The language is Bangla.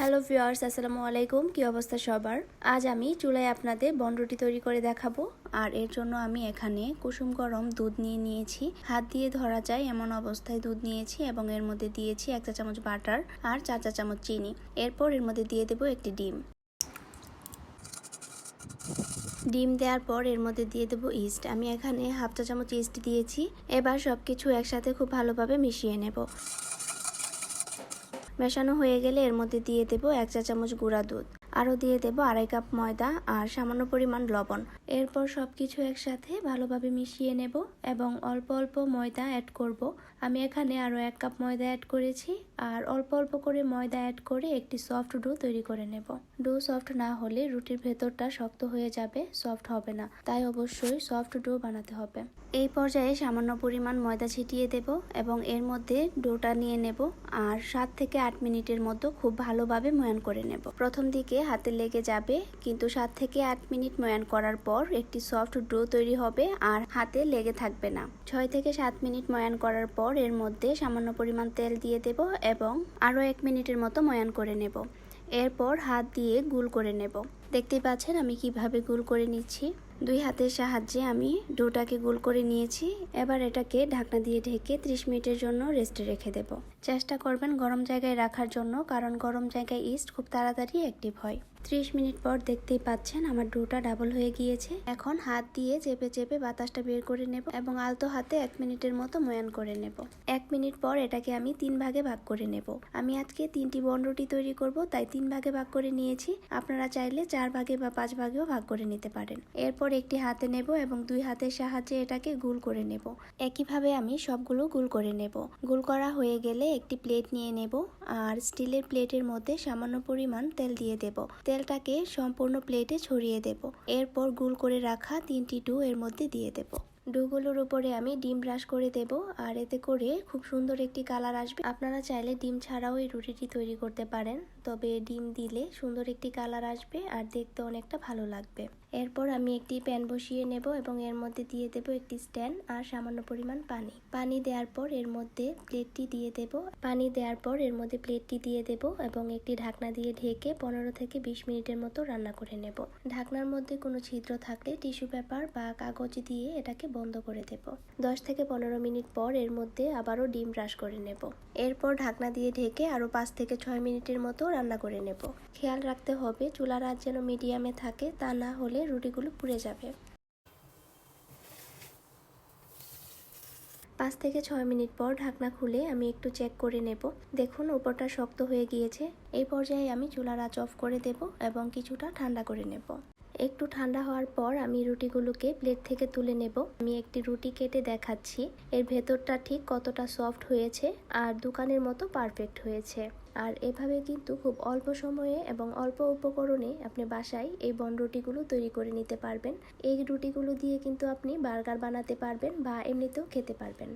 হ্যালো ভিউয়ার্স, আসসালামু আলাইকুম। কি অবস্থা সবার? আজ আমি চুলায় আপনাদের বনরুটি তৈরি করে দেখাবো। আর এর জন্য আমি এখানে কুসুম গরম দুধ নিয়েছি। হাত দিয়ে ধরা যায় এমন অবস্থায় দুধ নিয়েছি এবং এর মধ্যে দিয়েছি 1 চা চামচ বাটার আর 4 চা চামচ চিনি। এরপর এর মধ্যে দিয়ে দেব একটি ডিম। ডিম দেওয়ার পর এর মধ্যে দিয়ে দেব ইস্ট। আমি এখানে 1/2 চা চামচ ইস্ট দিয়েছি। এবার সবকিছু একসাথে খুব ভালোভাবে মিশিয়ে নেব। মেশানো হয়ে গেলে এর মধ্যে দিয়ে দেব 1 চা চামচ গুঁড়া দুধ, আরও দিয়ে দেব 2.5 কাপ ময়দা আর সামান্য পরিমাণ লবণ। এরপর সবকিছু একসাথে ভালোভাবে মিশিয়ে নেব এবং অল্প অল্প ময়দা অ্যাড করব। আমি এখানে আরও 1 কাপ ময়দা অ্যাড করেছি আর অল্প অল্প করে ময়দা অ্যাড করে একটি সফট ডো তৈরি করে নেব। ডো সফট না হলে রুটির ভেতরটা শক্ত হয়ে যাবে, সফট হবে না, তাই অবশ্যই সফট ডো বানাতে হবে। এই পর্যায়ে সামান্য পরিমাণ ময়দা ছিটিয়ে দেব এবং এর মধ্যে ডোটা নিয়ে নেব আর 7 থেকে 8 মিনিটের মতো খুব ভালোভাবে ময়ান করে নেব। প্রথম দিকে হাতে লেগে যাবে, কিন্তু 7 থেকে 8 মিনিট ময়ান করার পর একটি সফট ডো তৈরি হবে আর হাতে লেগে থাকবে না। 6 থেকে 7 মিনিট ময়ান করার পর এর মধ্যে সামান্য পরিমাণ তেল দিয়ে দেব এবং আরও 1 মিনিটের মতো ময়ান করে নেব। এরপর হাত দিয়ে গুল করে নেব। দেখতেই পাচ্ছেন আমি কিভাবে গুল করে নিচ্ছি। 2 হাতের সাহায্যে আমি ডোটাকে গোল করে নিয়েছি। এবার এটাকে ঢাকনা দিয়ে ঢেকে 30 মিনিটের জন্য রেস্টে রেখে দেব। চেষ্টা করবেন গরম জায়গায় রাখার জন্য, কারণ গরম জায়গায় ইস্ট খুব তাড়াতাড়ি অ্যাক্টিভ হয়। 30 মিনিট পর দেখতেই পাচ্ছেন আমার ডোটা ডাবল হয়ে গিয়েছে। এখন হাত দিয়ে চেপে চেপে বাতাসটা বের করে নেব এবং আলতো হাতে 1 মিনিটের মতো ময়ান করে নেব। 1 মিনিট পর এটাকে আমি 3 ভাগে ভাগ করে নেব। আমি আজকে 3টি বনরুটি তৈরি করব, তাই 3 ভাগে ভাগ করে নিয়েছি। আপনারা চাইলে 4 ভাগে বা 5 ভাগেও ভাগ করে নিতে পারেন। এরপর একটি হাতে নেব এবং 2 হাতের সাহায্যে এটাকে গোল করে নেব। একইভাবে আমি সবগুলো গোল করে নেব। গোল করা হয়ে গেলে একটি প্লেট নিয়ে নেব আর স্টিলের প্লেটের মধ্যে সামান্য পরিমাণ তেল দিয়ে দেব। তেলটাকে সম্পূর্ণ প্লেটে ছড়িয়ে দেব। এরপর গোল করে রাখা 3টি ডো এর মধ্যে দিয়ে দেব। ডোগুলোর উপরে আমি ডিম ব্রাশ করে দেব আর এতে করে খুব সুন্দর একটি কালার আসবে। আপনারা চাইলে ডিম ছাড়াও এই রুটিটি তৈরি করতে পারেন, তবে ডিম দিলে সুন্দর একটি কালার আসবে আর দেখতে অনেকটা ভালো লাগবে। এরপর আমি একটি প্যান বসিয়ে নেব এবং এর মধ্যে দিয়ে দেব একটি স্ট্যান্ড আর সামান্য পরিমাণ পানি দেওয়ার পর এর মধ্যে প্লেটটি দিয়ে দেব। পানি দেওয়ার পর এর মধ্যে প্লেটটি দিয়ে দেব এবং একটি ঢাকনা দিয়ে ঢেকে 15 থেকে 20 মিনিটের মতো রান্না করে নেব। ঢাকনার মধ্যে কোনো ছিদ্র থাকলে টিস্যু পেপার বা কাগজ দিয়ে এটাকে বন্ধ করে দেব। 10 থেকে 15 মিনিট পর এর মধ্যে আবারও ডিম ব্রাশ করে নেব। এরপর ঢাকনা দিয়ে ঢেকে আরও 5 থেকে 6 মিনিটের মতো রান্না করে নেব। খেয়াল রাখতে হবে চুলার আঁচ যেন মিডিয়ামে থাকে, তা না হলে রুটিগুলো পুড়ে যাবে। 5 থেকে 6 মিনিট পর ঢাকনা খুলে আমি একটু চেক করে নেব। দেখুন উপরটা শক্ত হয়ে গিয়েছে। এই পর্যায়ে আমি চুলার আঁচ অফ করে দেব এবং কিছুটা ঠান্ডা করে নেব। একটু ঠান্ডা হওয়ার পর আমি রুটিগুলোকে প্লেট থেকে তুলে নেব। আমি একটি রুটি কেটে দেখাচ্ছি এর ভেতরটা ঠিক কতটা সফট হয়েছে আর দোকানের মতো পারফেক্ট হয়েছে। আর এভাবে কিন্তু খুব অল্প সময়ে এবং অল্প উপকরণে আপনি বাসায় এই বনরুটিগুলো তৈরি করে নিতে পারবেন। এই রুটিগুলো দিয়ে কিন্তু আপনি বার্গার বানাতে পারবেন বা এমনিতেও খেতে পারবেন।